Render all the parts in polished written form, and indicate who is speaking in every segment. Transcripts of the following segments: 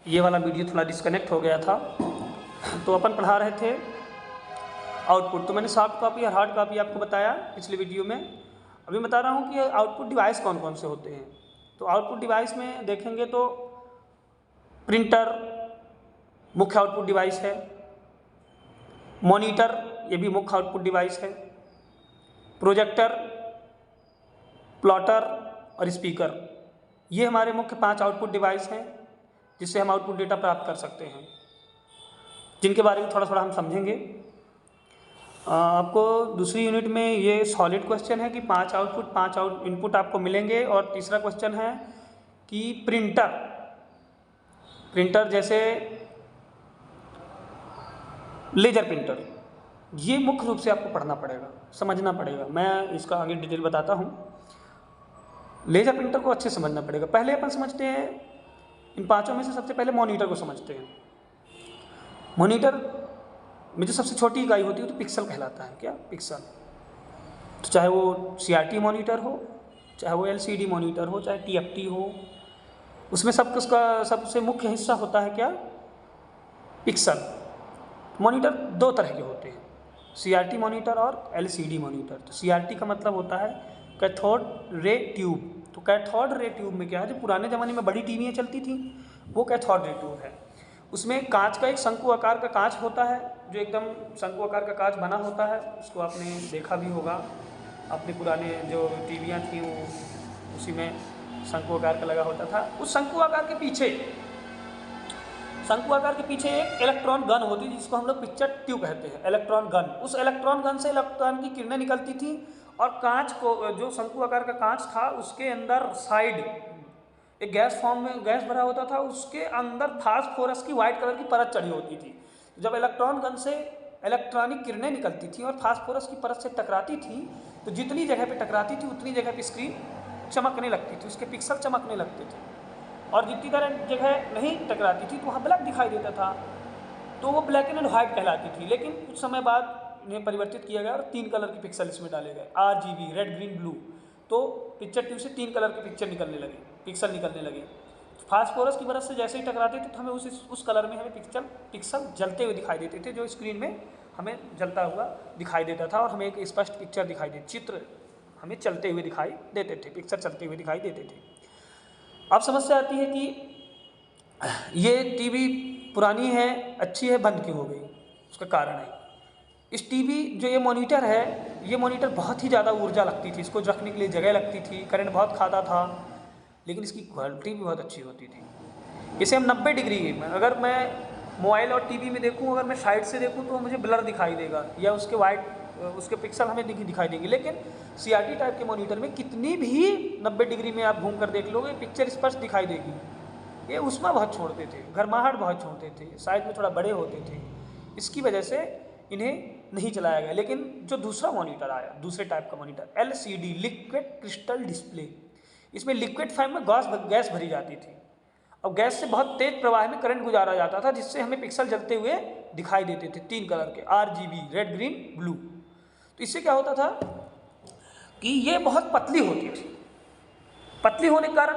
Speaker 1: ये वाला वीडियो थोड़ा डिस्कनेक्ट हो गया था। तो अपन पढ़ा रहे थे आउटपुट। तो मैंने सॉफ्ट कॉपी और हार्ड कॉपी आपको बताया पिछले वीडियो में। अभी बता रहा हूँ कि आउटपुट डिवाइस कौन कौन से होते हैं। तो आउटपुट डिवाइस में देखेंगे तो प्रिंटर मुख्य आउटपुट डिवाइस है, मॉनिटर ये भी मुख्य आउटपुट डिवाइस है, प्रोजेक्टर, प्लॉटर और स्पीकर ये हमारे मुख्य 5 आउटपुट डिवाइस हैं जिससे हम आउटपुट डेटा प्राप्त कर सकते हैं, जिनके बारे में थोड़ा थोड़ा हम समझेंगे। आपको दूसरी यूनिट में ये सॉलिड क्वेश्चन है कि 5 आउटपुट 5 इनपुट आपको मिलेंगे। और तीसरा क्वेश्चन है कि प्रिंटर जैसे लेजर प्रिंटर, ये मुख्य रूप से आपको पढ़ना पड़ेगा, समझना पड़ेगा। मैं इसका आगे डिटेल बताता हूँ। लेजर प्रिंटर को अच्छे समझना पड़ेगा। पहले अपन समझते हैं इन 5 में से सबसे पहले मॉनिटर को समझते हैं। मॉनिटर में जो सबसे छोटी इकाई होती है तो पिक्सल कहलाता है। क्या? पिक्सल। तो चाहे वो CRT मॉनिटर हो, चाहे वो LCD मॉनिटर हो, चाहे TFT हो, उसमें उसका सबसे मुख्य हिस्सा होता है क्या? पिक्सल। मॉनिटर 2 तरह के होते हैं, CRT मॉनिटर और LCD मॉनिटर। तो CRT का मतलब होता है कैथोड रे ट्यूब। तो कैथोड रे ट्यूब में क्या है, जो पुराने ज़माने में बड़ी टीवियाँ चलती थी वो कैथोड रे ट्यूब है। उसमें कांच का एक शंकु आकार का कांच होता है, जो एकदम शंकु आकार का कांच बना होता है। उसको आपने देखा भी होगा, अपने पुराने जो टीवियाँ थी वो उसी में शंकु आकार का लगा होता था। उस शंकु आकार के पीछे एक इलेक्ट्रॉन गन होती थी जिसको हम लोग पिक्चर ट्यूब कहते हैं, इलेक्ट्रॉन गन। उस इलेक्ट्रॉन गन से इलेक्ट्रॉन की किरणें निकलती थी और कांच को, जो शंकु आकार का कांच था उसके अंदर साइड एक गैस फॉर्म में गैस भरा होता था, उसके अंदर फास्फोरस की वाइट कलर की परत चढ़ी होती थी। जब इलेक्ट्रॉन गन से इलेक्ट्रॉनिक किरणें निकलती थी और फास्फोरस की परत से टकराती थी तो जितनी जगह पे टकराती थी उतनी जगह पे स्क्रीन चमकने लगती थी, उसके पिक्सल चमकने लगते थे। और जितनी जगह नहीं टकराती थी तो वहाँ ब्लैक दिखाई देता था, तो वो ब्लैक एंड वाइट कहलाती थी। लेकिन कुछ समय बाद इन्हें परिवर्तित किया गया और 3 कलर के पिक्सल इसमें डाले गए, RGB, रेड ग्रीन ब्लू। तो पिक्चर ट्यूब से 3 कलर के पिक्सल निकलने लगे। फास्फोरस की परत से जैसे ही टकराते थे तो हमें उस कलर में हमें पिक्सल जलते हुए दिखाई देते थे, जो स्क्रीन में हमें जलता हुआ दिखाई देता था और हमें एक स्पष्ट पिक्चर दिखाई देती, चित्र हमें चलते हुए दिखाई देते थे, पिक्चर चलते हुए दिखाई देते थे। अब समस्या आती है कि ये टीवी पुरानी है, अच्छी है, बंद क्यों हो गई? उसका कारण है इस टीवी जो ये मॉनिटर है, ये मॉनिटर बहुत ही ज़्यादा ऊर्जा लगती थी, इसको रखने के लिए जगह लगती थी, करंट बहुत खाता था, लेकिन इसकी क्वालिटी भी बहुत अच्छी होती थी। इसे हम 90 डिग्री में, अगर मैं मोबाइल और टीवी में देखूं, अगर मैं साइड से देखूं तो मुझे ब्लर दिखाई देगा या उसके पिक्सल हमें दिखाई देंगे। लेकिन CRT टाइप के मॉनिटर में कितनी भी 90 डिग्री में आप घूम कर देख लोगे, पिक्चर स्पष्ट दिखाई देगी। ये उसमें बहुत छोड़ते थे, गर्माहट बहुत छोड़ते थे, साइज में थोड़ा बड़े होते थे, इसकी वजह से इन्हें नहीं चलाया गया। लेकिन जो दूसरा मॉनिटर आया, दूसरे टाइप का monitor, LCD, liquid crystal display, इसमें लिक्विड फॉर्म में गैस भरी जाती थी और गैस से बहुत तेज प्रवाह में करंट गुजारा जाता था, जिससे हमें पिक्सल जलते हुए दिखाई देते थे, 3 कलर के, RGB, रेड ग्रीन ब्लू। तो इससे क्या होता था कि ये बहुत पतली होती थी, पतली होने के कारण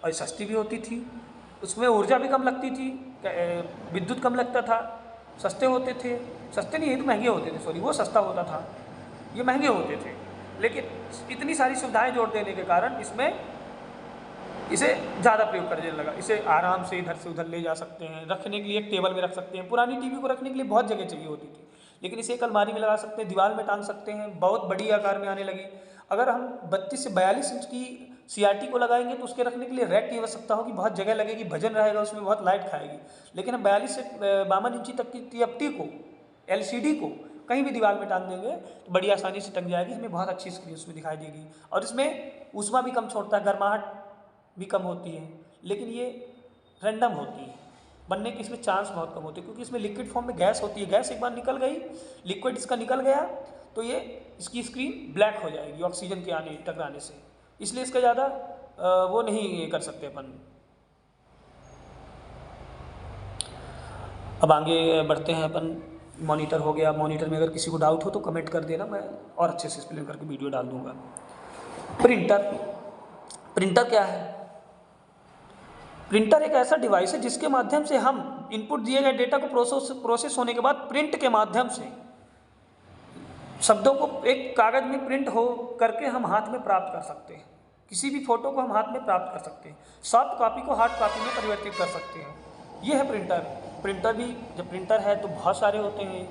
Speaker 1: और सस्ती भी होती थी, उसमें ऊर्जा भी कम लगती थी, विद्युत कम लगता था, सस्ते होते थे, सस्ते नहीं, ये तो महंगे होते थे, सॉरी, वो सस्ता होता था, ये महंगे होते थे। लेकिन इतनी सारी सुविधाएं जोड़ देने के कारण इसे ज़्यादा प्रयोग करने लगा। इसे आराम से इधर से उधर ले जा सकते हैं, रखने के लिए एक टेबल में रख सकते हैं। पुरानी टीवी को रखने के लिए बहुत जगह चाहिए होती थी, लेकिन इसे एक अलमारी में लगा सकते हैं, दीवार में टांग सकते हैं, बहुत बड़ी आकार में आने लगी। अगर हम 32 से 42 इंच की CRT को लगाएंगे तो उसके रखने के लिए रैक की आवश्यकता होगी, बहुत जगह लगेगी, वजन रहेगा उसमें, बहुत लाइट खाएगी। लेकिन हम 42 से 52 इंची तक की TFT को, LCD को कहीं भी दीवार में टांग देंगे तो बड़ी आसानी से टंग जाएगी, हमें बहुत अच्छी स्क्रीन उसमें दिखाई देगी। और इसमें ऊष्मा भी कम छोड़ता है, गर्माहट भी कम होती है, लेकिन ये रैंडम होती है, बनने की इसमें चांस बहुत कम होती है, क्योंकि इसमें लिक्विड फॉर्म में गैस होती है। गैस एक बार निकल गई, लिक्विड इसका निकल गया तो ये इसकी स्क्रीन ब्लैक हो जाएगी ऑक्सीजन के टकराने से, इसलिए इसका ज़्यादा वो नहीं कर सकते अपन। अब आगे बढ़ते हैं अपन। मॉनिटर हो गया, मॉनिटर में अगर किसी को डाउट हो तो कमेंट कर देना, मैं और अच्छे से एक्सप्लेन करके वीडियो डाल दूंगा। प्रिंटर क्या है? प्रिंटर एक ऐसा डिवाइस है जिसके माध्यम से हम इनपुट दिए गए डेटा को प्रोसेस होने के बाद प्रिंट के माध्यम से शब्दों को एक कागज में प्रिंट हो करके हम हाथ में प्राप्त कर सकते हैं। किसी भी फोटो को हम हाथ में प्राप्त कर सकते हैं, सॉफ्ट कॉपी को हार्ड कॉपी में परिवर्तित कर सकते हैं। ये है प्रिंटर। प्रिंटर भी जब प्रिंटर है तो बहुत सारे होते हैं,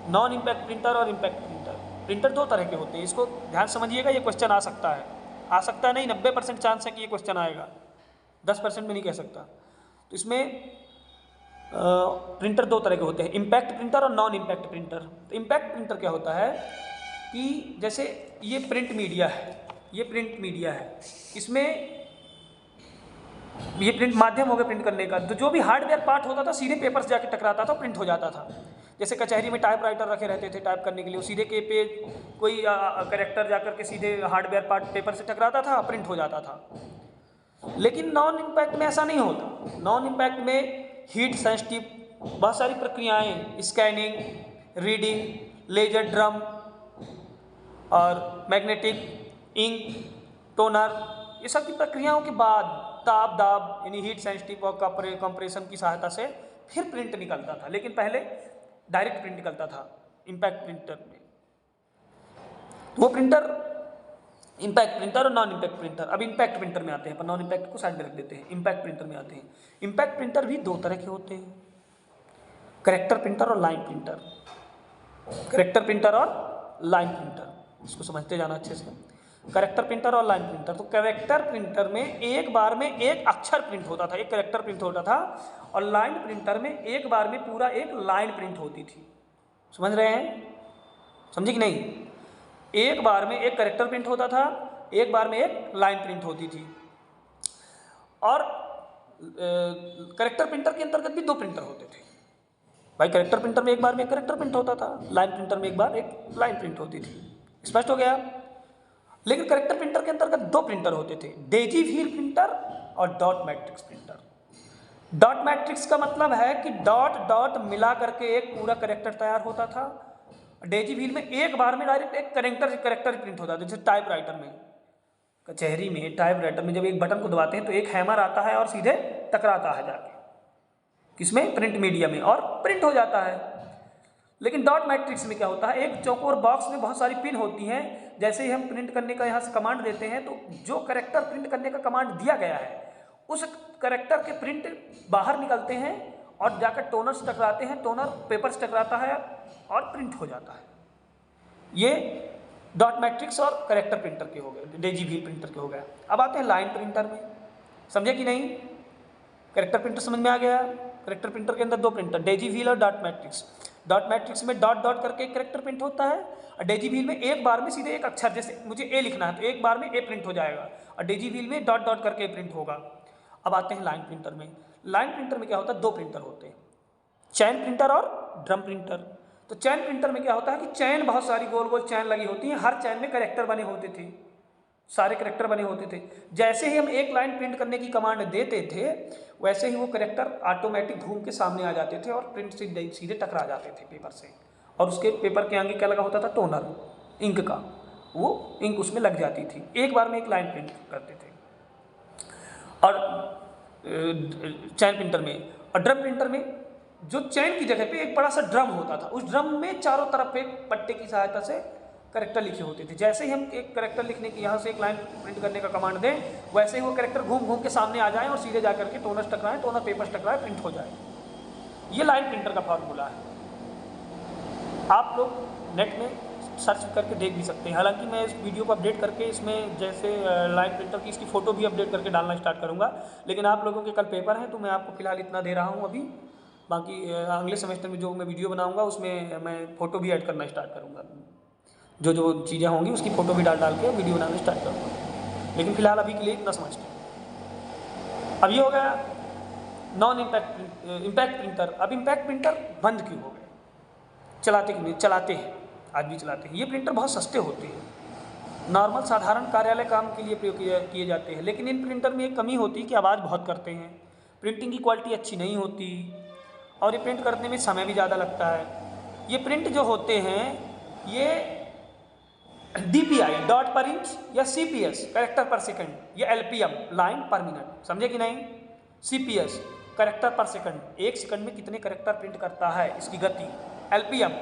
Speaker 1: नॉन इम्पैक्ट प्रिंटर और इम्पैक्ट प्रिंटर। प्रिंटर दो तरह के होते हैं, इसको ध्यान समझिएगा, ये क्वेश्चन आ सकता है नहीं, 90% चांस है कि ये क्वेश्चन आएगा, 10% में नहीं कह सकता। तो इसमें प्रिंटर दो तरह के होते हैं, इम्पैक्ट प्रिंटर और नॉन इम्पैक्ट प्रिंटर। तो इम्पैक्ट प्रिंटर क्या होता है कि जैसे ये प्रिंट मीडिया है, ये प्रिंट मीडिया है, इसमें ये प्रिंट माध्यम हो गया प्रिंट करने का। तो जो भी हार्डवेयर पार्ट होता था सीधे पेपर से जाके टकराता था, प्रिंट हो जाता था। जैसे कचहरी में टाइप राइटर रखे रहते थे टाइप करने के लिए, सीधे के पेज कोई करेक्टर जाकर के सीधे हार्डवेयर पार्ट पेपर से टकराता था, प्रिंट हो जाता था। लेकिन नॉन इम्पैक्ट में ऐसा नहीं होता। नॉन इम्पैक्ट में हीट सेंसिटिव बहुत सारी प्रक्रियाएं, स्कैनिंग, रीडिंग, लेजर ड्रम और मैग्नेटिक इंक, टोनर, ये सब की प्रक्रियाओं के बाद ताप दाब यानी हीट सेंसिटिव और कंप्रेशन की सहायता से फिर प्रिंट निकलता था। लेकिन पहले डायरेक्ट प्रिंट निकलता था इम्पैक्ट प्रिंटर में। वो प्रिंटर इम्पैक्ट प्रिंटर और नॉन इम्पैक्ट प्रिंटर। अब इम्पैक्ट प्रिंटर में आते हैं, पर नॉन इम्पैक्ट को साइड में रख देते हैं, इम्पैक्ट प्रिंटर में आते हैं। इम्पैक्ट प्रिंटर भी दो तरह के होते हैं, करेक्टर प्रिंटर और लाइन प्रिंटर। करेक्टर प्रिंटर और लाइन प्रिंटर, इसको समझते जाना अच्छे से। करेक्टर प्रिंटर और लाइन प्रिंटर। तो करेक्टर प्रिंटर में एक बार में एक अक्षर प्रिंट होता था, एक करेक्टर प्रिंट होता था, और लाइन प्रिंटर में एक बार में पूरा एक लाइन प्रिंट होती थी। समझ रहे हैं, समझे कि नहीं? एक बार में एक करेक्टर प्रिंट होता था, एक बार में एक लाइन प्रिंट होती थी। और करेक्टर प्रिंटर के अंतर्गत भी दो प्रिंटर होते थे भाई। करेक्टर प्रिंटर में एक बार में एक करेक्टर प्रिंट होता था, लाइन प्रिंटर में एक बार एक लाइन प्रिंट होती थी। स्पष्ट हो गया? लेकिन करेक्टर प्रिंटर के अंतर्गत दो प्रिंटर होते थे, डेजी व्हील प्रिंटर और dot matrix printer. Dot matrix का मतलब है कि डॉट डॉट मिला करके एक पूरा करेक्टर तैयार होता था। डेजी व्हील में एक बार में डायरेक्ट एक करेक्टर प्रिंट होता था। जैसे टाइप राइटर में, कचहरी में टाइप राइटर में जब एक बटन को दबाते हैं तो एक हैमर आता है और सीधे टकराता है जाके किसमें, प्रिंट मीडिया में, और प्रिंट हो जाता है। लेकिन डॉट मैट्रिक्स में क्या होता है, एक चौकोर बॉक्स में बहुत सारी पिन होती हैं। जैसे ही हम प्रिंट करने का यहाँ से कमांड देते हैं तो जो करेक्टर प्रिंट करने का कमांड दिया गया है उस करेक्टर के प्रिंट बाहर निकलते हैं और जाकर टोनर से टकराते हैं, टोनर पेपर से टकराता है और प्रिंट हो जाता है। ये डॉट मैट्रिक्स और करेक्टर प्रिंटर के हो गए, डेजी व्हील प्रिंटर के हो गया। अब आते हैं लाइन प्रिंटर में। समझे कि नहीं? करेक्टर प्रिंटर समझ में आ गया? करेक्टर प्रिंटर के अंदर दो प्रिंटर, डेजी व्हील और डॉट मैट्रिक्स। डॉट मैट्रिक्स में डॉट डॉट करके एक करेक्टर प्रिंट होता है, और डेजी व्हील में एक बार में सीधे एक अक्षर, जैसे मुझे ए लिखना है तो एक बार में ए प्रिंट हो जाएगा, और डेजी व्हील में डॉट डॉट करके प्रिंट होगा। अब आते हैं लाइन प्रिंटर में। लाइन प्रिंटर में क्या होता है, दो प्रिंटर होते हैं, चैन प्रिंटर और ड्रम प्रिंटर। तो चैन प्रिंटर में क्या होता है कि चैन, बहुत सारी गोल गोल चैन लगी होती हैं, हर चैन में करेक्टर बने होते थे, सारे करेक्टर बने होते थे। जैसे ही हम एक लाइन प्रिंट करने की कमांड देते थे वैसे ही वो करेक्टर ऑटोमेटिक घूम के सामने आ जाते थे और प्रिंट से सीधे टकरा जाते थे पेपर से। और उसके पेपर के आगे क्या लगा होता था, टोनर, इंक का, वो इंक उसमें लग जाती थी। एक बार में एक लाइन प्रिंट करते थे। और चैन प्रिंटर में और ड्रम प्रिंटर में जो चैन की जगह पे एक बड़ा सा ड्रम होता था, उस ड्रम में चारों तरफ एक पट्टे की सहायता से करेक्टर लिखे होते थे। जैसे ही हम एक करेक्टर लिखने की यहाँ से एक लाइन प्रिंट करने का कमांड दें वैसे ही वो करेक्टर घूम घूम के सामने आ जाए और सीधे जाकर के टोनर टकराए, टोनर पेपर टकराए, प्रिंट हो जाए। ये लाइन प्रिंटर का फॉर्मूला है। आप लोग नेट में सर्च करके देख भी सकते हैं। हालांकि मैं इस वीडियो को अपडेट करके इसमें जैसे लाइन प्रिंटर की इसकी फ़ोटो भी अपडेट करके डालना स्टार्ट करूँगा, लेकिन आप लोगों के कल पेपर हैं तो मैं आपको फिलहाल इतना दे रहा हूँ अभी। बाकी अगले सेमेस्टर में जो मैं वीडियो बनाऊँगा उसमें मैं फ़ोटो भी ऐड करना स्टार्ट करूँगा, जो जो चीज़ें होंगी उसकी फ़ोटो भी डाल के वीडियो बनाना स्टार्ट करूँगा। लेकिन फिलहाल अभी के लिए इतना समझते हैं। अब ये हो गया नॉन इम्पैक्ट प्रिंटर। अब इम्पैक्ट प्रिंटर बंद क्यों हो गए? चलाते क्यों नहीं? चलाते हैं, आज भी चलाते हैं। ये प्रिंटर बहुत सस्ते होते हैं, नॉर्मल साधारण कार्यालय काम के लिए प्रयोग किए जाते हैं। लेकिन इन प्रिंटर में एक कमी होती है कि आवाज़ बहुत करते हैं, प्रिंटिंग की क्वालिटी अच्छी नहीं होती, और ये प्रिंट करने में समय भी ज़्यादा लगता है। ये प्रिंट जो होते हैं ये DPI, डॉट पर इंच, या CPS, कैरेक्टर पर सेकंड, या LPM, लाइन पर मिनट, समझे कि नहीं? CPS कैरेक्टर पर सेकंड, 1 सेकंड में कितने कैरेक्टर प्रिंट करता है, इसकी गति। LPM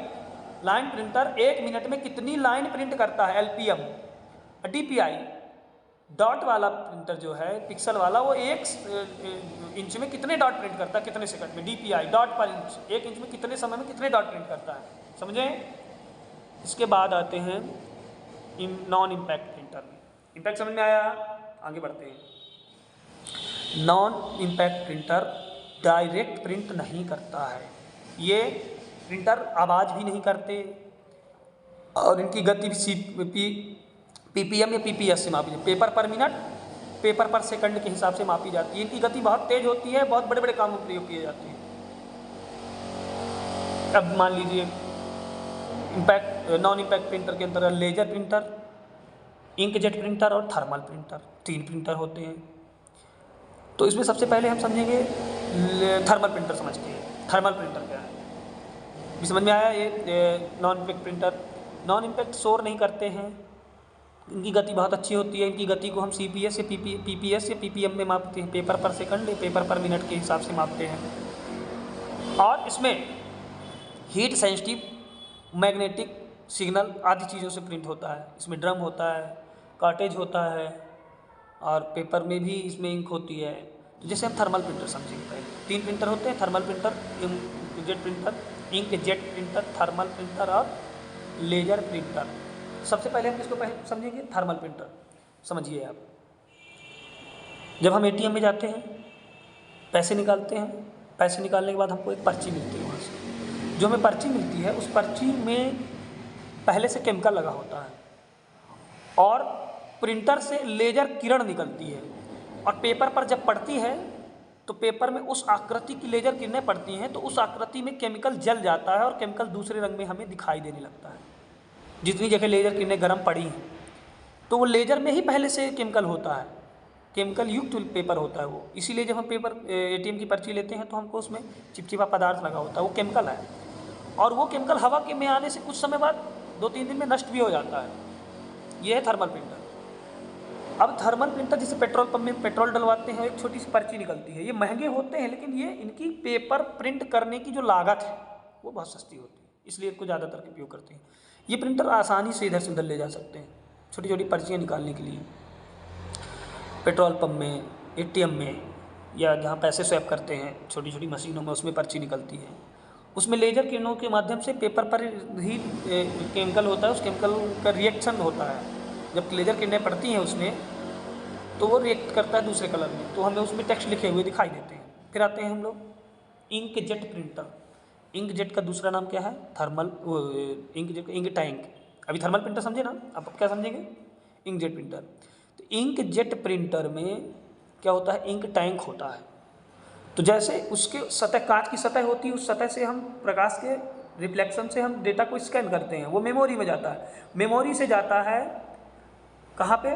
Speaker 1: लाइन प्रिंटर 1 मिनट में कितनी लाइन प्रिंट करता है, LPM। DPI डॉट वाला प्रिंटर जो है, पिक्सल वाला, वो 1 इंच में कितने डॉट प्रिंट करता है, कितने सेकंड में। DPI डॉट पर इंच, 1 इंच में कितने समय में कितने डॉट प्रिंट करता है, समझें। इसके बाद आते हैं नॉन इम्पैक्ट प्रिंटर में। इम्पैक्ट समझ में आया, आगे बढ़ते हैं। Non impact printer direct print नहीं करता है। ये प्रिंटर आवाज़ भी नहीं करते और इनकी गति भी PPM या PPS से मापी जाती है, पेपर पर मिनट, पेपर पर सेकंड के हिसाब से मापी जाती है। इनकी गति बहुत तेज होती है, बहुत बड़े बड़े कामों में प्रयोग किए जाते हैं। अब मान लीजिए नॉन इम्पैक्ट प्रिंटर के अंदर लेजर प्रिंटर, इंकजेट प्रिंटर और थर्मल प्रिंटर, 3 प्रिंटर होते हैं। तो इसमें सबसे पहले हम समझेंगे थर्मल प्रिंटर समझते हैं। थर्मल प्रिंटर क्या है, भी समझ में आया। ये non impact printer, non impact शोर नहीं करते हैं, इनकी गति बहुत अच्छी होती है। इनकी गति को हम CPS या PPS या PPM में मापते हैं, पेपर पर सेकंड या पेपर पर मिनट के हिसाब से मापते हैं। और इसमें हीट सेंसिटिव मैग्नेटिक सिग्नल आदि चीज़ों से प्रिंट होता है। इसमें ड्रम होता है, कार्टेज होता है और पेपर में भी इसमें इंक होती है। तो जैसे हम थर्मल प्रिंटर समझेंगे, पहले 3 प्रिंटर होते हैं, thermal printer, inkjet printer, inkjet printer, thermal printer और लेजर प्रिंटर। सबसे पहले हम इसको समझेंगे थर्मल प्रिंटर। समझिए आप, जब हम ATM में जाते हैं, पैसे निकालते हैं, पैसे निकालने के बाद हमको एक पर्ची मिलती है। वहाँ से जो हमें पर्ची मिलती है, उस पर्ची में पहले से केमिकल लगा होता है और प्रिंटर से लेजर किरण निकलती है और पेपर पर जब पड़ती है तो पेपर में उस आकृति की लेजर किरणें पड़ती हैं, तो उस आकृति में केमिकल जल जाता है और केमिकल दूसरे रंग में हमें दिखाई देने लगता है। जितनी जगह लेजर किरणें गर्म पड़ी हैं तो वो लेजर में ही पहले से केमिकल होता है, केमिकल युक्त पेपर होता है वो। इसीलिए जब हम पेपर ATM की पर्ची लेते हैं तो हमको उसमें चिपचिपा पदार्थ लगा होता है, वो केमिकल है। और वो केमिकल हवा के में आने से कुछ समय बाद 2-3 दिन में नष्ट भी हो जाता है। ये है थर्मल प्रिंटर। अब थर्मल प्रिंटर जैसे पेट्रोल पंप में पेट्रोल डलवाते हैं, एक छोटी सी पर्ची निकलती है। ये महंगे होते हैं, लेकिन ये इनकी पेपर प्रिंट करने की जो लागत है वो बहुत सस्ती होती है, इसलिए इसको ज़्यादातर उपयोग करते हैं। ये प्रिंटर आसानी से इधर से उधर ले जा सकते हैं, छोटी छोटी पर्चियाँ निकालने के लिए। पेट्रोल पंप में, ATM में या जहाँ पैसे स्वैप करते हैं, छोटी छोटी मशीनों में, उसमें पर्ची निकलती है। उसमें लेजर किरणों के माध्यम से पेपर पर ही केमिकल होता है, उस केमिकल का रिएक्शन होता है। जब लेजर किरणें पड़ती हैं उसमें तो वो रिएक्ट करता है दूसरे कलर में, तो हमें उसमें टेक्स्ट लिखे हुए दिखाई देते हैं। फिर आते हैं हम लोग इंकजेट प्रिंटर। इंकजेट का दूसरा नाम क्या है, थर्मल इंकजेट, इंक टैंक। अभी थर्मल प्रिंटर समझे ना, अब क्या समझेंगे, इंकजेट प्रिंटर। तो इंकजेट प्रिंटर में क्या होता है, इंक टैंक होता है। तो जैसे उसके सतह, कांच की सतह होती है, उस सतह से हम प्रकाश के रिफ्लेक्शन से हम डेटा को स्कैन करते हैं, वो मेमोरी में जाता है। मेमोरी से जाता है कहाँ पे,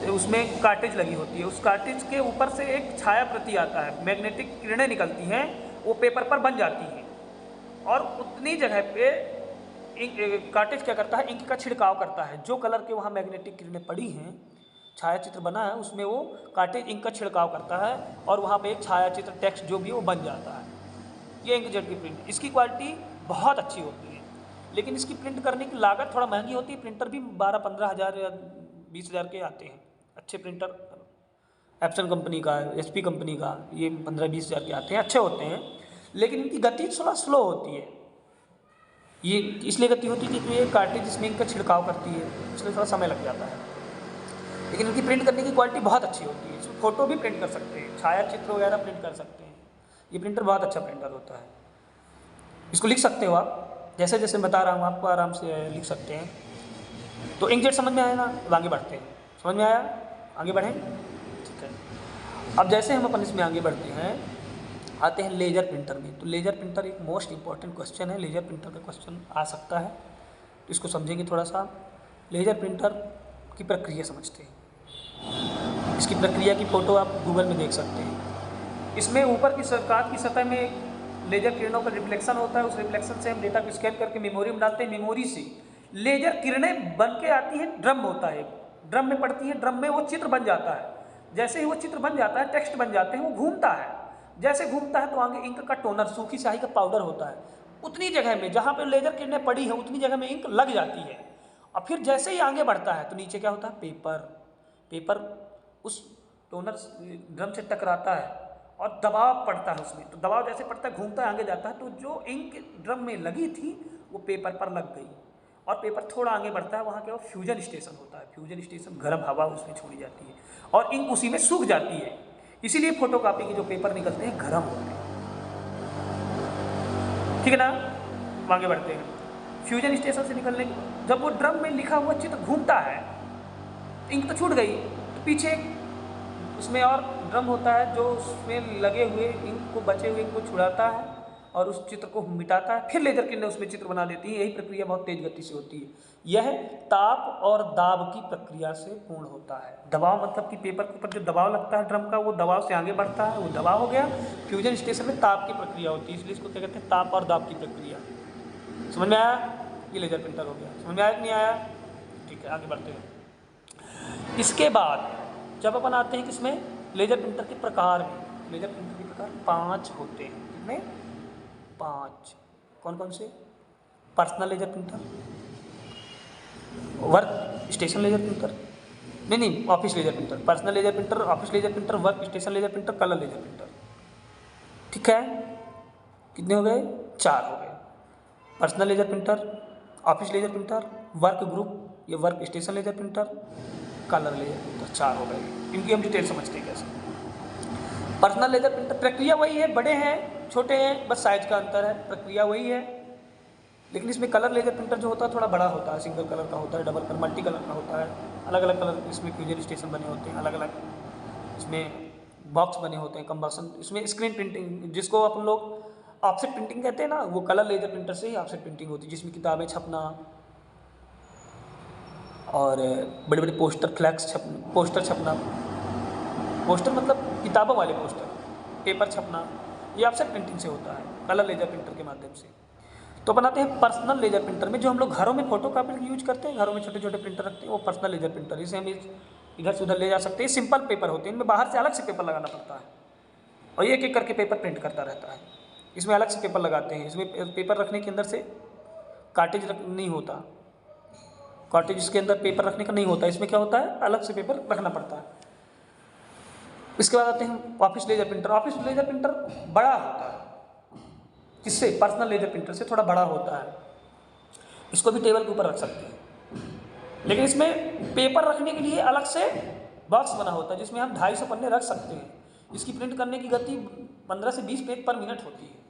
Speaker 1: उसमें कार्टेज लगी होती है, उस कार्टेज के ऊपर से एक छाया प्रति आता है, मैग्नेटिक किरणें निकलती हैं, वो पेपर पर बन जाती हैं और उतनी जगह पे कार्टेज क्या करता है, इंक का छिड़काव करता है। जो कलर के वहाँ मैग्नेटिक किरणें पड़ी हैं, छायाचित्र बना है, उसमें वो कार्टेज इंक का छिड़काव करता है और वहाँ पे एक छायाचित्र टेक्स्ट जो भी है वो बन जाता है। ये इंकजेट की प्रिंट, इसकी क्वालिटी बहुत अच्छी होती है, लेकिन इसकी प्रिंट करने की लागत थोड़ा महंगी होती है। प्रिंटर भी 12-15 हज़ार या 20 हज़ार के आते हैं। अच्छे प्रिंटर एप्सन कंपनी का, HP कंपनी का, ये 15-20 हज़ार के आते हैं, अच्छे होते हैं, लेकिन इनकी गति थोड़ा स्लो होती है। ये इसलिए गति होती है क्योंकि ये कार्टेज जिसमें इनका छिड़काव करती है, इसलिए थोड़ा समय लग जाता है। लेकिन इनकी प्रिंट करने की क्वालिटी बहुत अच्छी होती है। इसमें फ़ोटो भी प्रिंट कर सकते हैं, छायाचित्र वगैरह प्रिंट कर सकते हैं। ये प्रिंटर बहुत अच्छा प्रिंटर होता है। इसको लिख सकते हो आप, जैसे जैसे बता रहा हूँ आपको आराम से लिख सकते हैं। तो इंकजेट समझ में आया ना, अब आगे बढ़ते हैं। समझ में आया, आगे बढ़ें, ठीक है। अब जैसे हम अपन इसमें आगे बढ़ते हैं, आते हैं लेजर प्रिंटर में। तो लेजर प्रिंटर एक मोस्ट इंपॉर्टेंट क्वेश्चन है, लेजर प्रिंटर का क्वेश्चन आ सकता है, तो इसको समझेंगे थोड़ा सा। लेजर प्रिंटर की प्रक्रिया समझते हैं। इसकी प्रक्रिया की फ़ोटो आप गूगल में देख सकते हैं। इसमें ऊपर की कांच की सतह में लेजर किरणों का रिफ्लेक्शन होता है, उस रिफ्लेक्शन से हम डेटा को स्कैन करके मेमोरी में डालते हैं। मेमोरी से लेजर किरणें बन के आती हैं, ड्रम होता है, ड्रम में पड़ती है, ड्रम में वो चित्र बन जाता है। जैसे ही वो चित्र बन जाता है, टेक्स्ट बन जाते हैं, वो घूमता है। जैसे घूमता है तो आगे इंक का टोनर, सूखी स्याही का पाउडर होता है, उतनी जगह में जहाँ पे लेजर किरणें पड़ी है उतनी जगह में इंक लग जाती है। और फिर जैसे ही आगे बढ़ता है तो नीचे क्या होता है, पेपर उस टोनर ड्रम से टकराता है और दबाव पड़ता है उसमें। तो दबाव जैसे पड़ता है, घूमता है, आगे जाता है, तो जो इंक ड्रम में लगी थी वो पेपर पर लग गई। और पेपर थोड़ा आगे बढ़ता है, वहाँ क्या फ्यूजन स्टेशन होता है। फ्यूजन स्टेशन, गर्म हवा उसमें छोड़ी जाती है और इंक उसी में सूख जाती है। इसीलिए फोटोकॉपी के जो पेपर निकलते हैं गर्म होते हैं, ठीक है ना। आगे बढ़ते हैं। फ्यूजन स्टेशन से निकलने के जब वो ड्रम में लिखा हुआ चित्र घूमता है, इंक तो छूट गई, तो पीछे उसमें और ड्रम होता है जो उसमें लगे हुए इंक को, बचे हुए इंक को छुड़ाता है और उस चित्र को मिटाता है। फिर लेजर किरणें उसमें चित्र बना देती है। यही प्रक्रिया बहुत तेज गति से होती है। यह ताप और दाब की प्रक्रिया से पूर्ण होता है। दबाव मतलब कि पेपर के ऊपर जो दबाव लगता है ड्रम का, वो दबाव से आगे बढ़ता है, वो दबाव हो गया। फ्यूजन स्टेशन में ताप की प्रक्रिया होती है, इसलिए इसको क्या कहते हैं, ताप और दाब की प्रक्रिया। समझ में आया? ये लेजर प्रिंटर हो गया। समझ में आया कि नहीं आया? ठीक है, आगे बढ़ते हैं। इसके बाद जब अपन आते हैं किसमें, लेजर प्रिंटर के प्रकार में। लेजर प्रिंटर के प्रकार 5 होते हैं। कितने? 5। कौन कौन से? Personal laser printer, work station laser printer, नहीं, office laser printer, personal laser printer, office laser printer, work station laser printer, colour laser printer. ठीक है, कितने हो गए? 4 हो गए। Personal laser printer, office laser printer, work group या work station laser printer, colour laser printer. 4 हो गए। इनकी हम डिटेल समझते हैं कैसे। पर्सनल लेजर प्रिंटर प्रक्रिया वही है, बड़े हैं छोटे हैं, बस साइज का अंतर है, प्रक्रिया वही है। लेकिन इसमें कलर लेजर प्रिंटर जो होता है थोड़ा बड़ा होता है, सिंगल कलर का होता है, डबल कलर, मल्टी कलर का होता है, अलग अलग कलर इसमें फ्यूजन स्टेशन बने होते हैं, अलग अलग इसमें बॉक्स बने होते हैं, कंबर्सन। इसमें स्क्रीन प्रिंटिंग, जिसको अपन लोग ऑफसेट प्रिंटिंग कहते हैं ना, वो कलर लेजर प्रिंटर से ही ऑफसेट प्रिंटिंग होती है, जिसमें किताबें छपना और बड़े बड़े पोस्टर, फ्लैक्स पोस्टर छपना। पोस्टर मतलब किताबों वाले पोस्टर, पेपर छपना, ये ऑफसेट प्रिंटिंग से होता है, कलर लेजर प्रिंटर के माध्यम से। तो बनाते हैं पर्सनल लेजर प्रिंटर में, जो हम लोग घरों में फोटोकॉपी के यूज करते हैं, घरों में छोटे छोटे प्रिंटर रखते हैं, वो पर्सनल लेजर प्रिंटर। इसे हम इधर से उधर ले जा सकते हैं। सिंपल पेपर होते हैं, इनमें बाहर से अलग से पेपर लगाना पड़ता है और एक एक करके पेपर प्रिंट करता रहता है। इसमें अलग से पेपर लगाते हैं। इसमें पेपर रखने के अंदर से कार्टेज नहीं होता, कार्टेज इसके अंदर पेपर रखने का नहीं होता। इसमें क्या होता है, अलग से पेपर रखना पड़ता है। इसके बाद आते हैं office laser printer. Office laser printer बड़ा होता है, किससे? पर्सनल लेजर प्रिंटर से थोड़ा बड़ा होता है। इसको भी टेबल के ऊपर रख सकते हैं, लेकिन इसमें पेपर रखने के लिए अलग से बॉक्स बना होता है, जिसमें हम 250 पन्ने रख सकते हैं। इसकी प्रिंट करने की गति 15 से 20 पेज पर मिनट होती है।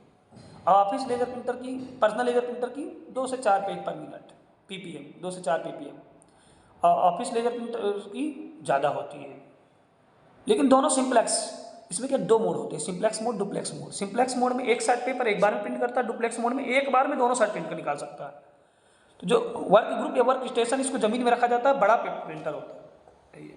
Speaker 1: और ऑफिस लेजर प्रिंटर की, पर्सनल लेजर प्रिंटर की 2 से 4 पेज पर मिनट, PPM, 2 से 4 PPM। और ऑफिस लेजर प्रिंटर की ज़्यादा होती है। लेकिन दोनों सिंप्लेक्स, इसमें क्या 2 मोड होते हैं, simplex mode, duplex mode. Simplex mode में एक साइड पेपर एक बार में प्रिंट करता है, डुप्लेक्स मोड में एक बार में दोनों साइड प्रिंट कर निकाल सकता है। तो जो वर्क ग्रुप या वर्क स्टेशन, इसको जमीन में रखा जाता है, बड़ा प्रिंटर होता है।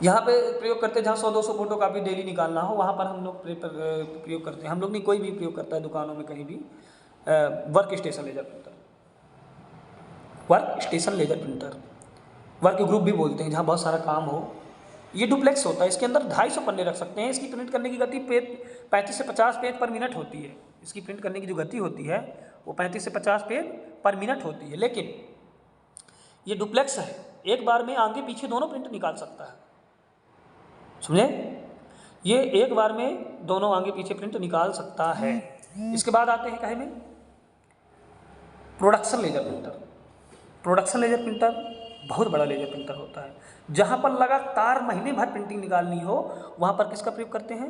Speaker 1: यहाँ पे प्रयोग करते हैं जहाँ 100-200 फोटो कापी डेली निकालना हो, वहाँ पर हम लोग प्रयोग करते हैं। हम लोग नहीं, कोई भी प्रयोग करता है दुकानों में कहीं भी, work station laser printer, work station laser printer, work group भी बोलते हैं, जहाँ बहुत सारा काम हो। ये डुप्लेक्स होता है, इसके अंदर 250 पन्ने रख सकते हैं। इसकी प्रिंट करने की गति 35 से 50 पेज पर मिनट होती है। इसकी प्रिंट करने की जो गति होती है वो 35 से 50 पेज पर मिनट होती है। लेकिन ये डुप्लेक्स है, एक बार में आगे पीछे दोनों प्रिंट निकाल सकता है, समझे? ये एक बार में दोनों आगे पीछे प्रिंट निकाल सकता है। इसके बाद आते हैं कहे में production laser printer. Production laser printer बहुत बड़ा लेजर प्रिंटर होता है। जहाँ पर लगातार महीने भर प्रिंटिंग निकालनी हो, वहाँ पर किसका प्रयोग करते हैं?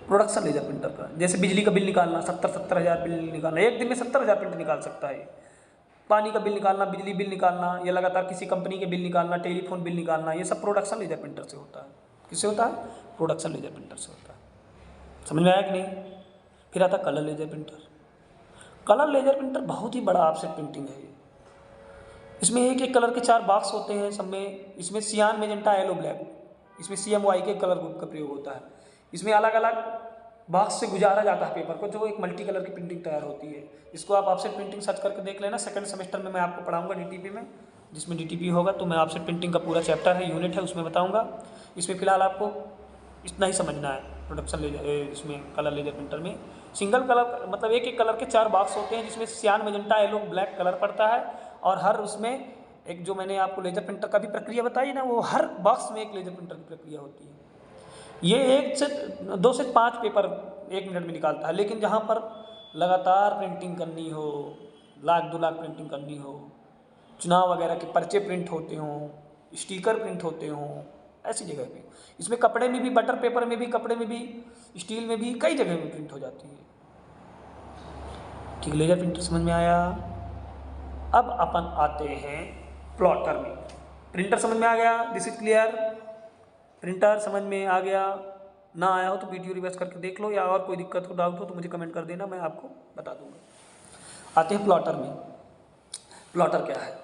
Speaker 1: प्रोडक्शन लेजर प्रिंटर का। जैसे बिजली का बिल निकालना, 70 हज़ार बिल निकालना, एक दिन में 70 हज़ार प्रिंट निकाल सकता है। पानी का बिल निकालना, बिजली बिल निकालना, या लगातार किसी कंपनी के बिल निकालना, टेलीफोन बिल निकालना, ये सब प्रोडक्शन लेजर प्रिंटर से होता है। किससे होता है? प्रोडक्शन लेजर प्रिंटर से होता है। समझ में आया कि नहीं? फिर आता colour laser printer. Colour laser printer बहुत ही बड़ा ऑफसेट प्रिंटिंग है। इसमें एक एक कलर के 4 बॉक्स होते हैं सब में। इसमें सियान, मेजेंटा, येलो, ब्लैक, इसमें CMYK के कलर ग्रुप का प्रयोग होता है। इसमें अलग अलग बॉक्स से गुजारा जाता है पेपर को, जो एक मल्टी कलर की प्रिंटिंग तैयार होती है। इसको आप ऑफसेट प्रिंटिंग सर्च करके देख लेना, सेकंड सेमेस्टर में मैं आपको पढ़ाऊंगा DTP में, जिसमें DTP होगा तो मैं आपसे प्रिंटिंग का पूरा चैप्टर है, यूनिट है, उसमें बताऊँगा। इसमें फ़िलहाल आपको इतना ही समझना है। प्रोडक्शन लेजर, इसमें कलर लेजर प्रिंटर में सिंगल कलर मतलब एक कलर के 4 बॉक्स होते हैं, जिसमें सियान, मैजेंटा, येलो, ब्लैक कलर पड़ता है। और हर उसमें एक, जो मैंने आपको लेजर प्रिंटर का भी प्रक्रिया बताई ना, वो हर बॉक्स में एक लेजर प्रिंटर की प्रक्रिया होती है। ये 2 से 5 पेपर 1 मिनट में निकालता है। लेकिन जहाँ पर लगातार प्रिंटिंग करनी हो, 1 लाख 2 लाख प्रिंटिंग करनी हो, चुनाव वगैरह के पर्चे प्रिंट होते हों, स्टिकर प्रिंट होते हों, ऐसी जगह पे, इसमें कपड़े में भी, बटर पेपर में भी, कपड़े में भी, स्टील में भी, कई जगह में प्रिंट हो जाती है। ठीक, लेजर प्रिंटर समझ में आया। अब अपन आते हैं प्लॉटर में। प्रिंटर समझ में आ गया, दिस इज क्लियर। प्रिंटर समझ में आ गया, ना आया हो तो वीडियो रिवर्स करके देख लो, या और कोई दिक्कत हो, डाउट हो तो मुझे कमेंट कर देना, मैं आपको बता दूंगा। आते हैं प्लॉटर में। प्लॉटर क्या है?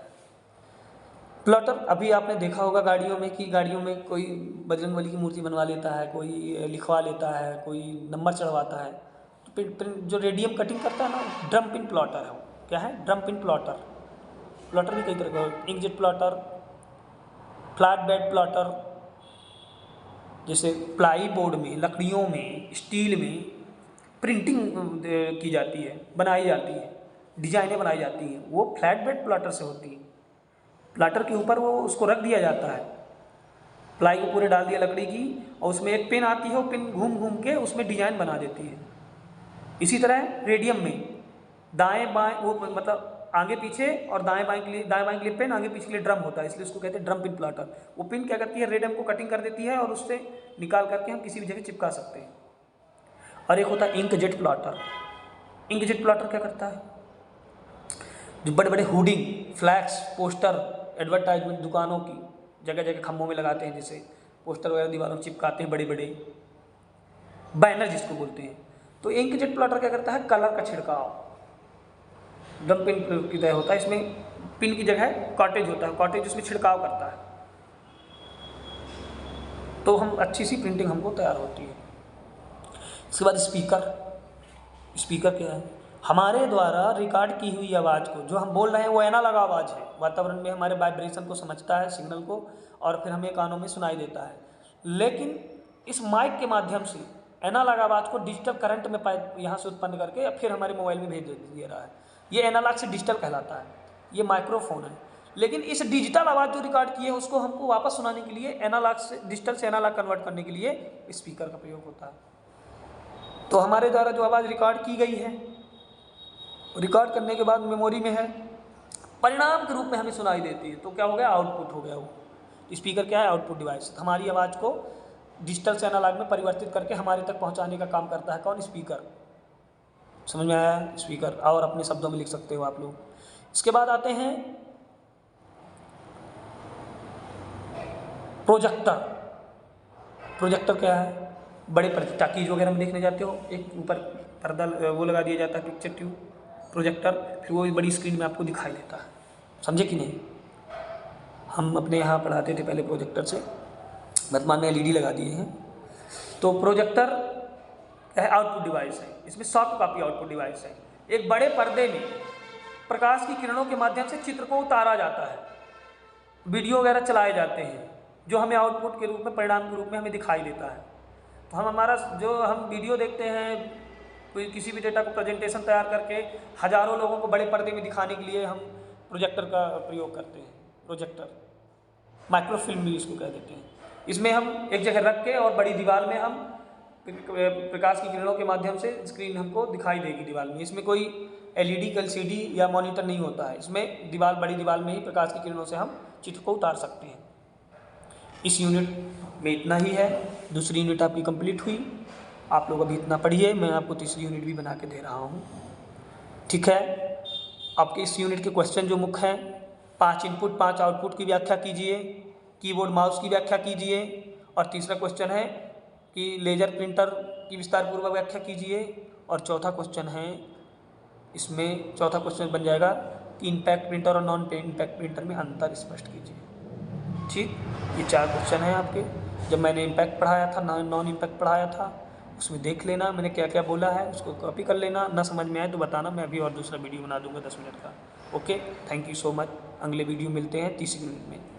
Speaker 1: प्लॉटर अभी आपने देखा होगा गाड़ियों में, कि गाड़ियों में कोई बजरंगबली की मूर्ति बनवा लेता है, कोई लिखवा लेता है, कोई नंबर चढ़वाता है। तो जो रेडियम कटिंग करता है ना, ड्रम पिन प्लॉटर है। क्या है? Drum pin plotter. प्लॉटर भी कई तरह का, inkjet plotter, flat bed plotter, जैसे प्लाई बोर्ड में, लकड़ियों में, स्टील में प्रिंटिंग की जाती है, बनाई जाती है, डिजाइनें बनाई जाती हैं, वो फ्लैट बेड प्लॉटर से होती है। प्लाटर के ऊपर वो उसको रख दिया जाता है, प्लाई को पूरे डाल दिया लकड़ी की, और उसमें एक पिन आती है, वो पिन घूम घूम के उसमें डिजाइन बना देती है। इसी तरह रेडियम में दाएं बाएं, वो मतलब आगे पीछे और दाएं बाएं के लिए पिन, आगे पीछे के लिए ड्रम होता है, इसलिए उसको कहते हैं ड्रम पिन प्लाटर। वो पिन क्या करती है, रेडियम को कटिंग कर देती है और उससे निकाल करके हम किसी भी जगह चिपका सकते हैं। और एक होता है इंकजेट प्लॉटर। इंकजेट प्लॉटर क्या करता है? जो बड़े बड़े हुडिंग, फ्लैक्स, पोस्टर, एडवर्टाइजमेंट दुकानों की जगह जगह खम्भों में लगाते हैं, जैसे पोस्टर वगैरह दीवारों में चिपकाते हैं, बड़े बड़े बैनर जिसको बोलते हैं। तो इंकजेट प्लॉटर क्या करता है? कलर का छिड़काव, ड्रम पिन की तरह होता है, इसमें पिन की जगह कॉटेज होता है, कॉटेज उसमें छिड़काव करता है, तो हम अच्छी सी प्रिंटिंग हमको तैयार होती है। इसके बाद स्पीकर। स्पीकर क्या है? हमारे द्वारा रिकॉर्ड की हुई आवाज़ को, जो हम बोल रहे हैं वो एनालॉग आवाज़ है, वातावरण में हमारे वाइब्रेशन को समझता है, सिग्नल को, और फिर हमें कानों में सुनाई देता है। लेकिन इस माइक के माध्यम से एनालॉग आवाज़ को डिजिटल करंट में यहाँ से उत्पन्न करके फिर हमारे मोबाइल में भेज दे रहा है। ये एनालॉग से डिजिटल कहलाता है, ये माइक्रोफोन है। लेकिन इस डिजिटल आवाज़ जो रिकॉर्ड की है उसको हमको वापस सुनाने के लिए, एनालॉग से डिजिटल से एनालॉग कन्वर्ट करने के लिए स्पीकर का प्रयोग होता है। तो हमारे द्वारा जो आवाज़ रिकॉर्ड की गई है, रिकॉर्ड करने के बाद मेमोरी में है, परिणाम के रूप में हमें सुनाई देती है, तो क्या हो गया? आउटपुट हो गया वो। स्पीकर क्या है? Output device. हमारी आवाज़ को डिजिटल से एनालॉग में परिवर्तित करके हमारे तक पहुंचाने का काम करता है कौन? स्पीकर। समझ में आया? स्पीकर, और अपने शब्दों में लिख सकते हो आप लोग। इसके बाद आते हैं प्रोजेक्टर। प्रोजेक्टर क्या है? बड़े टाकीज वगैरह में देखने जाते हो, एक ऊपर पर्दा वो लगा दिया जाता है, पिक्चर ट्यूब, प्रोजेक्टर, फिर वो बड़ी स्क्रीन में आपको दिखाई देता है। समझे कि नहीं? हम अपने यहाँ पढ़ाते थे पहले प्रोजेक्टर से, वर्तमान में LED लगा दिए हैं। तो प्रोजेक्टर आउटपुट डिवाइस है, इसमें सॉफ्ट कॉपी आउटपुट डिवाइस है। एक बड़े पर्दे में प्रकाश की किरणों के माध्यम से चित्र को उतारा जाता है, वीडियो वगैरह चलाए जाते हैं, जो हमें आउटपुट के रूप में, परिणाम के रूप में हमें दिखाई देता है। तो हम वीडियो देखते हैं, कोई किसी भी डेटा को प्रेजेंटेशन तैयार करके हज़ारों लोगों को बड़े पर्दे में दिखाने के लिए हम प्रोजेक्टर का प्रयोग करते हैं। प्रोजेक्टर, माइक्रोफिल्म भी इसको कह देते हैं। इसमें हम एक जगह रख के और बड़ी दीवार में हम प्रकाश की किरणों के माध्यम से स्क्रीन हमको दिखाई देगी दीवार में। इसमें कोई LED, LCD या मॉनिटर नहीं होता है, इसमें बड़ी दीवार में ही प्रकाश की किरणों से हम चित्र को उतार सकते हैं। इस यूनिट में इतना ही है। दूसरी यूनिट आपकी कंप्लीट हुई, आप लोग अभी इतना पढ़िए, मैं आपको तीसरी यूनिट भी बना के दे रहा हूँ। ठीक है? आपके इस यूनिट के क्वेश्चन जो मुख्य हैं, 5 इनपुट 5 आउटपुट की व्याख्या कीजिए, कीबोर्ड माउस की व्याख्या कीजिए, और तीसरा क्वेश्चन है कि लेजर प्रिंटर की विस्तारपूर्वक व्याख्या कीजिए, और चौथा क्वेश्चन है, इसमें चौथा क्वेश्चन बन जाएगा कि इम्पैक्ट प्रिंटर और नॉन इम्पैक्ट प्रिंटर में अंतर स्पष्ट कीजिए। ठीक, ये 4 क्वेश्चन हैं आपके। जब मैंने इम्पैक्ट पढ़ाया था, नॉन इम्पैक्ट पढ़ाया था, उसमें देख लेना मैंने क्या क्या बोला है, उसको कॉपी कर लेना। ना समझ में आए तो बताना, मैं अभी और दूसरा वीडियो बना दूंगा 10 मिनट का। Okay, thank you so much. अगले वीडियो मिलते हैं तीसरी वीडियो में।